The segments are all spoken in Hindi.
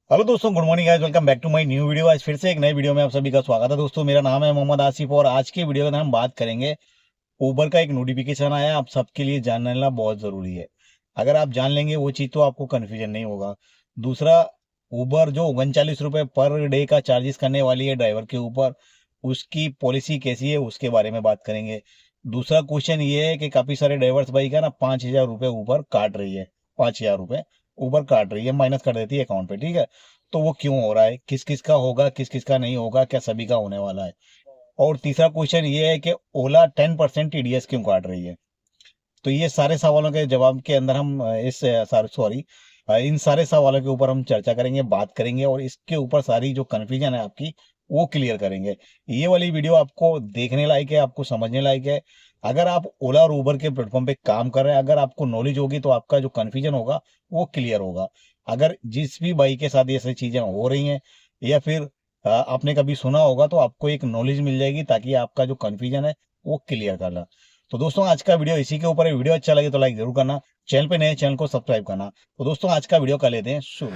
हेलो दोस्तों, good morning guys. Welcome back to my new video. आज फिर से एक नई वीडियो में आप सभी का स्वागत है। दोस्तों, मेरा नाम है मोहम्मद आसिफ और आज के वीडियो के अंदर हम बात करेंगे उबर का। एक नोटिफिकेशन आया है, आप सबके लिए जानना लेना बहुत जरूरी है। अगर आप जान लेंगे वो चीज़ तो आपको कन्फ्यूजन नहीं होगा। दूसरा, उबर जो 39 रुपये पर डे का चार्जेस करने वाली है ड्राइवर के ऊपर, उसकी पॉलिसी कैसी है उसके बारे में बात करेंगे। दूसरा क्वेश्चन ये है कि काफ़ी सारे ड्राइवर्स भाई का ना 5,000 रुपये ऊबर काट रही है। 5,000 रुपये ऊबर काट रही है, माइनस कर देती है अकाउंट पे, ठीक है। तो वो क्यों हो रहा है, किस किस का होगा, किस किस का नहीं होगा, क्या सभी का होने वाला है। और तीसरा क्वेश्चन ये है कि ओला 10% टीडीएस क्यों काट रही है। तो ये सारे सवालों के जवाब के अंदर हम इन सारे सवालों के ऊपर हम चर्चा करेंगे, बात करेंगे और इसके ऊपर सारी जो कन्फ्यूजन है आपकी वो क्लियर करेंगे। ये वाली वीडियो आपको देखने लायक है, आपको समझने लायक है। अगर आप ओला और उबर के प्लेटफॉर्म पे काम कर रहे हैं, अगर आपको नॉलेज होगी तो आपका जो कन्फ्यूजन होगा वो क्लियर होगा। अगर जिस भी भाई के साथ ये सारी चीजें हो रही हैं या फिर आपने कभी सुना होगा तो आपको एक नॉलेज मिल जाएगी, ताकि आपका जो कन्फ्यूजन है वो क्लियर करना। तो दोस्तों, आज का वीडियो इसी के ऊपर है। वीडियो अच्छा लगे तो लाइक जरूर करना, चैनल पे नए चैनल को सब्सक्राइब करना। तो दोस्तों, आज का वीडियो कर लेते हैं शुरू।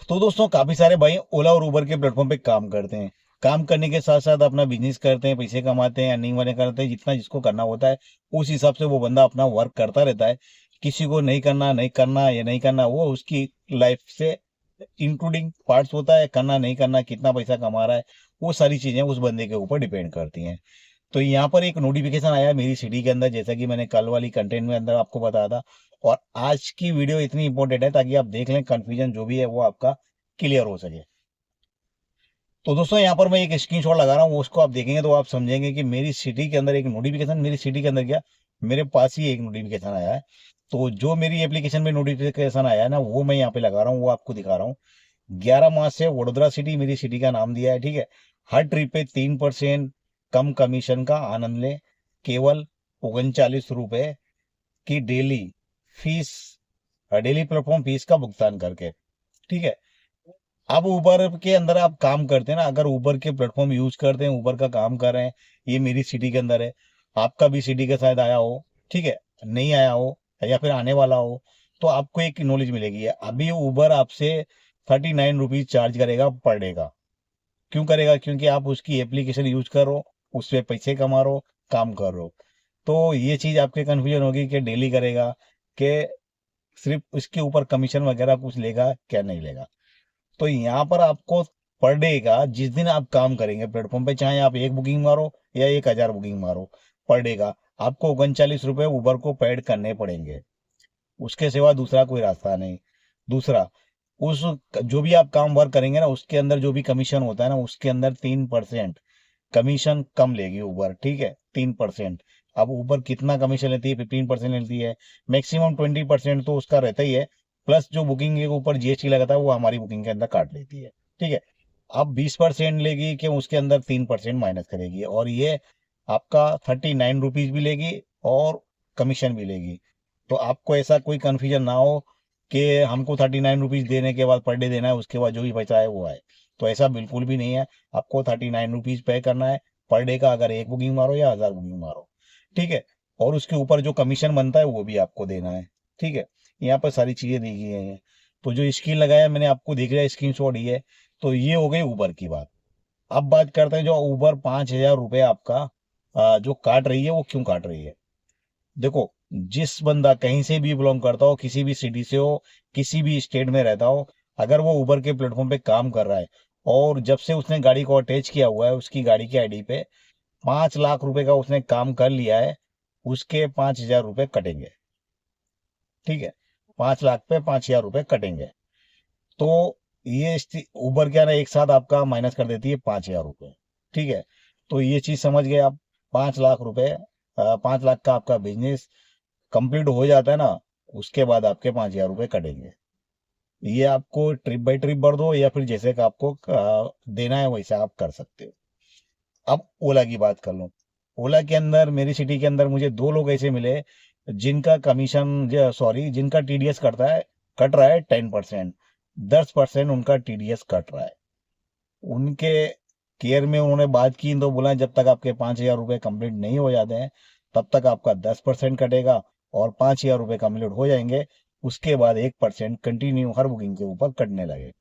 तो दोस्तों, काफी सारे भाई ओला और उबर के प्लेटफॉर्म पे काम करते हैं। काम करने के साथ साथ अपना बिजनेस करते हैं, पैसे कमाते हैं, अर्निंग वाले करते हैं, जितना जिसको करना होता है उस हिसाब से वो बंदा अपना वर्क करता रहता है। किसी को नहीं करना, नहीं करना या नहीं करना, वो उसकी लाइफ से इंक्लूडिंग पार्ट्स होता है। करना नहीं करना, कितना पैसा कमा रहा है, वो सारी चीजें उस बंदे के ऊपर डिपेंड करती हैं। तो यहाँ पर एक नोटिफिकेशन आया मेरी सिटी के अंदर, जैसा कि मैंने कल वाली कंटेंट में अंदर आपको बताया था। और आज की वीडियो इतनी इंपॉर्टेंट है ताकि आप देख लें, कंफ्यूजन जो भी है वो आपका क्लियर हो सके। तो दोस्तों, यहाँ पर मैं एक स्क्रीनशॉट लगा रहा हूँ, उसको आप देखेंगे तो आप समझेंगे कि मेरी सिटी के अंदर एक नोटिफिकेशन, मेरी सिटी के अंदर क्या, मेरे पास ही एक नोटिफिकेशन आया है। तो जो मेरी एप्लीकेशन में नोटिफिकेशन आया है ना, वो मैं यहाँ पे लगा रहा हूँ, वो आपको दिखा रहा हूँ। 11 मार्च से वडोदरा सिटी मेरी सिटी का नाम दिया है, ठीक है। हर ट्रिप पे 3% कम कमीशन का आनंद लें, केवल 39 रुपए की फीस डेली प्लेटफॉर्म फीस का भुगतान करके, ठीक है। अब उबर के अंदर आप काम करते हैं ना, अगर उबर के प्लेटफॉर्म यूज करते हैं, उबर का काम कर रहे हैं, ये मेरी सिटी के अंदर है, आपका भी सिटी के शायद आया हो, ठीक है, नहीं आया हो या फिर आने वाला हो, तो आपको एक नॉलेज मिलेगी। अभी उबर आपसे 39 रुपीज चार्ज करेगा पर डे का। क्यों करेगा? क्योंकि आप उसकी एप्लीकेशन यूज कर रहे हो, उस पर पैसे कमा रहे हो, काम कर रहे हो। तो ये चीज आपके कंफ्यूजन होगी कि डेली करेगा, कि सिर्फ उसके ऊपर कमीशन वगैरह कुछ लेगा क्या नहीं लेगा। तो यहाँ पर आपको पर डे का, जिस दिन आप काम करेंगे प्लेटफॉर्म पे, चाहे आप एक बुकिंग मारो या 1,000 बुकिंग मारो, पर डे का आपको 39 रुपये उबर को पेड करने पड़ेंगे। उसके सिवा दूसरा कोई रास्ता नहीं। दूसरा, उस जो भी आप काम वर्क करेंगे ना, उसके अंदर जो भी कमीशन होता है ना, उसके अंदर 3% कमीशन कम लेगी उबर, ठीक है, 3%। अब उबर कितना कमीशन लेती है? 15% लेती है, मैक्सिमम 20% तो उसका रहता ही है। प्लस जो बुकिंग के ऊपर जीएसटी लगता है वो हमारी बुकिंग के अंदर काट लेती है, ठीक है। अब 20% लेगी कि उसके अंदर 3% माइनस करेगी, और ये आपका 39 रुपीज भी लेगी और कमीशन भी लेगी। तो आपको ऐसा कोई कंफ्यूजन ना हो कि हमको 39 रुपीज देने के बाद पर डे देना है, उसके बाद जो भी बचा है वो आए। तो ऐसा बिल्कुल भी नहीं है। आपको 39 रुपीज पे करना है पर डे का, अगर एक बुकिंग मारो या 1,000 बुकिंग मारो, ठीक है। और उसके ऊपर जो कमीशन बनता है वो भी आपको देना है, ठीक है। यहाँ पर सारी चीजें दी गई हैं। तो जो स्क्रीन लगाया मैंने आपको दिख रहा है, स्क्रीन शॉट ही है। तो ये हो गई उबर की बात। अब बात करते हैं जो उबर 5,000 रुपये आपका जो काट रही है, वो क्यों काट रही है। देखो, जिस बंदा कहीं से भी बिलोंग करता हो, किसी भी सिटी से हो, किसी भी स्टेट में रहता हो, अगर वो उबर के प्लेटफॉर्म पे काम कर रहा है और जब से उसने गाड़ी को अटैच किया हुआ है उसकी गाड़ी की आईडी पे, 5 लाख रुपए का उसने काम कर लिया है, उसके 5,000 रुपये कटेंगे, ठीक है। 5 लाख पे 5,000 रुपये कटेंगे। तो ये उबर क्या ना, एक साथ आपका माइनस कर देती है 5,000 रुपये, ठीक है। तो ये चीज समझ गए आप। 5 लाख रुपए, 5 लाख का आपका बिजनेस कंप्लीट हो जाता है ना, उसके बाद आपके 5,000 रुपये कटेंगे। ये आपको ट्रिप बाई ट्रिप भर दो या फिर जैसे कि आपको देना है वैसे आप कर सकते हो। अब ओला की बात कर लो। ओला के अंदर, मेरी सिटी के अंदर मुझे दो लोग ऐसे मिले जिनका कमीशन, सॉरी, जिनका टीडीएस कट रहा है 10%। 10% उनका टीडीएस कट रहा है। उनके केयर में उन्होंने बात की तो बोला जब तक आपके 5,000 रुपये कंप्लीट नहीं हो जाते हैं तब तक आपका 10% कटेगा और 5,000 रुपये कम्प्लीट हो जाएंगे। उसके बाद 1% कंटिन्यू हर बुकिंग के ऊपर कटने लगे।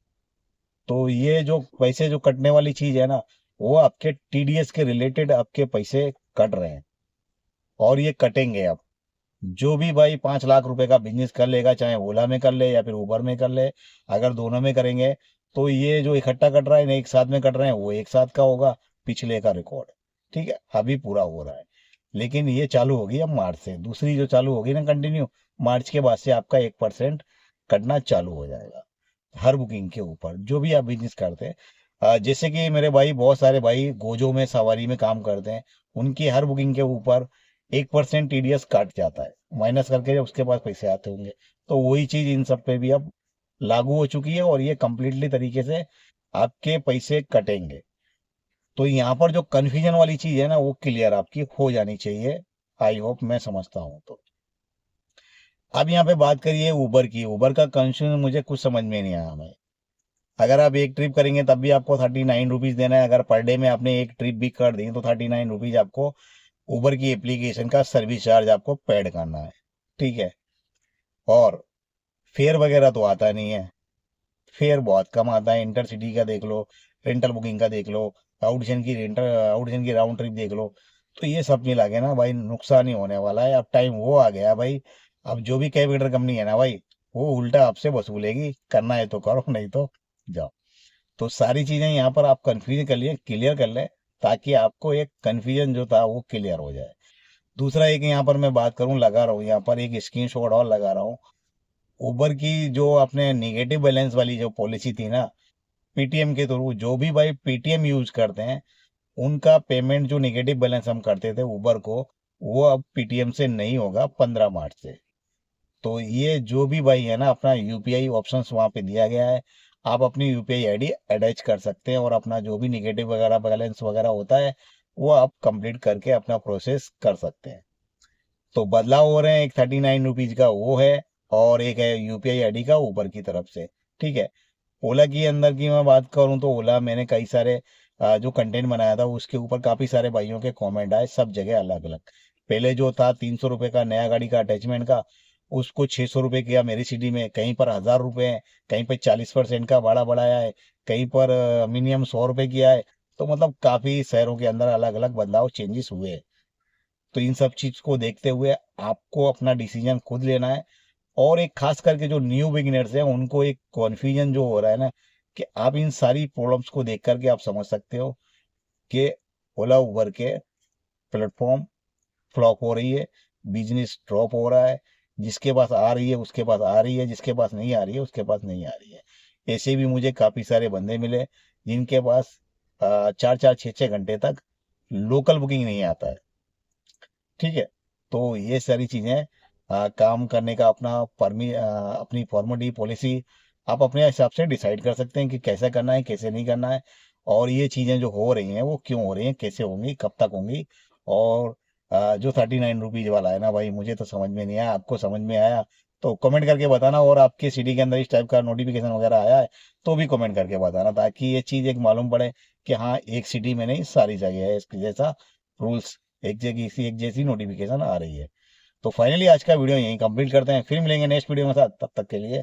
तो ये जो पैसे जो कटने वाली चीज है ना, वो आपके टीडीएस के रिलेटेड आपके पैसे कट रहे हैं और ये कटेंगे अब। जो भी भाई 5 लाख रुपए का बिजनेस कर लेगा, चाहे ओला में कर ले या फिर उबर में कर ले, अगर दोनों में करेंगे तो ये जो इकट्ठा कट रहा है ना, एक साथ में कट रहे हैं, वो एक साथ का होगा, पिछले का रिकॉर्ड। ठीक है, अभी पूरा हो रहा है। लेकिन ये चालू होगी अब मार्च से, दूसरी जो चालू होगी ना कंटिन्यू, मार्च के बाद से आपका 1% कटना चालू हो जाएगा हर बुकिंग के ऊपर, जो भी आप बिजनेस करते हैं। जैसे कि मेरे भाई बहुत सारे भाई गोजो में सवारी में काम करते हैं, उनकी हर बुकिंग के ऊपर 1% टीडीएस काट जाता है, माइनस करके जब उसके पास पैसे आते होंगे। तो वही चीज इन सब पे भी अब लागू हो चुकी है और ये कंप्लीटली तरीके से आपके पैसे कटेंगे। तो यहाँ पर जो कन्फ्यूजन वाली चीज है ना, वो क्लियर आपकी हो जानी चाहिए। आई होप, मैं समझता हूँ। तो अब यहाँ पे बात करिए उबर की। उबर का कंफ्यूजन मुझे कुछ समझ में नहीं आया भाई। अगर आप एक ट्रिप करेंगे तब भी आपको 39 रुपीज देना है। अगर पर डे में आपने एक ट्रिप भी कर दी तो 39 रुपीज आपको उबर की एप्लीकेशन का सर्विस चार्ज आपको पेड करना है। ठीक है। और फेयर वगैरह तो आता नहीं है, फेयर बहुत कम आता है। इंटरसिटी का देख लो, रेंटल बुकिंग का देख लो, आउटजन की राउंड ट्रिप देख लो। तो ये सब मिला के ना भाई नुकसान ही होने वाला है। अब टाइम वो आ गया भाई, अब जो भी कैब कंपनी है ना भाई, वो उल्टा आपसे वसूलेगी। करना है तो करो, नहीं तो जाओ। तो सारी चीजें यहाँ पर आप कंफ्यूजन कर लिए, क्लियर कर ले, ताकि आपको एक कंफ्यूजन जो था वो क्लियर हो जाए। दूसरा एक यहाँ पर मैं बात करूँ, लगा रहा हूँ यहाँ पर एक स्क्रीनशॉट और लगा रहा हूँ। उबर की जो अपने निगेटिव बैलेंस वाली जो पॉलिसी थी ना, पेटीएम के थ्रू, जो भी भाई पेटीएम यूज करते हैं, उनका पेमेंट जो निगेटिव बैलेंस हम करते थे उबर को, वो अब पेटीएम से नहीं होगा 15 मार्च से। तो ये जो भी भाई है ना, अपना यूपीआई ऑप्शंस वहाँ पे दिया गया है। आप अपनी यूपीआई आईडी अटैच कर सकते हैं और अपना जो भी निगेटिव वगैरह बैलेंस वगैरह होता है, वो आप कंप्लीट करके अपना प्रोसेस कर सकते हैं। तो बदलाव हो रहे हैं, एक 39 रुपीज का वो है और एक है यूपीआई आईडी का ऊपर की तरफ से। ठीक है। ओला की अंदर की मैं बात करूं तो ओला मैंने कई सारे जो कंटेंट बनाया था उसके ऊपर काफी सारे भाइयों के कमेंट आए, सब जगह अलग अलग। पहले जो था 300 रुपये का नया गाड़ी का अटैचमेंट का, उसको 600 रुपये किया मेरी सिटी में। कहीं पर 1,000 रुपये है, कहीं पर 40% का भाड़ा बढ़ाया है, कहीं पर मिनिमम 100 रुपये किया है। तो मतलब काफी शहरों के अंदर अलग अलग बदलाव चेंजेस हुए हैं। तो इन सब चीज को देखते हुए आपको अपना डिसीजन खुद लेना है। और एक खास करके जो न्यू बिगिनर्स हैं उनको एक कॉन्फ्यूजन जो हो रहा है ना, कि आप इन सारी प्रॉब्लम्स को देख करके आप समझ सकते हो कि ओला उबर के प्लेटफॉर्म फ्लॉप हो रही है, बिजनेस ड्रॉप हो रहा है। जिसके पास आ रही है उसके पास आ रही है, जिसके पास नहीं आ रही है उसके पास नहीं आ रही है। ऐसे भी मुझे काफी सारे बंदे मिले जिनके पास 4-4 6-6 घंटे तक लोकल बुकिंग नहीं आता है। ठीक है। तो ये सारी चीजें काम करने का अपनी फॉर्मेटिव पॉलिसी आप अपने हिसाब से डिसाइड कर सकते हैं कि कैसे करना है, कैसे नहीं करना है। और ये चीजें जो हो रही हैं वो क्यों हो रही हैं, कैसे होंगी, कब तक होंगी। और जो 39 रुपीज वाला है ना भाई, मुझे तो समझ में नहीं आया, आपको समझ में आया तो कमेंट करके बताना। और आपके सिटी के अंदर इस टाइप का नोटिफिकेशन वगैरह आया है तो भी कमेंट करके बताना, ताकि ये चीज एक मालूम पड़े कि हाँ, एक सिटी में नहीं सारी जगह है इसके जैसा रूल्स, एक जगह इसी एक जैसी नोटिफिकेशन आ रही है। तो फाइनली आज का वीडियो यहीं कंप्लीट करते हैं, फिर मिलेंगे नेक्स्ट वीडियो के साथ। तब तक के लिए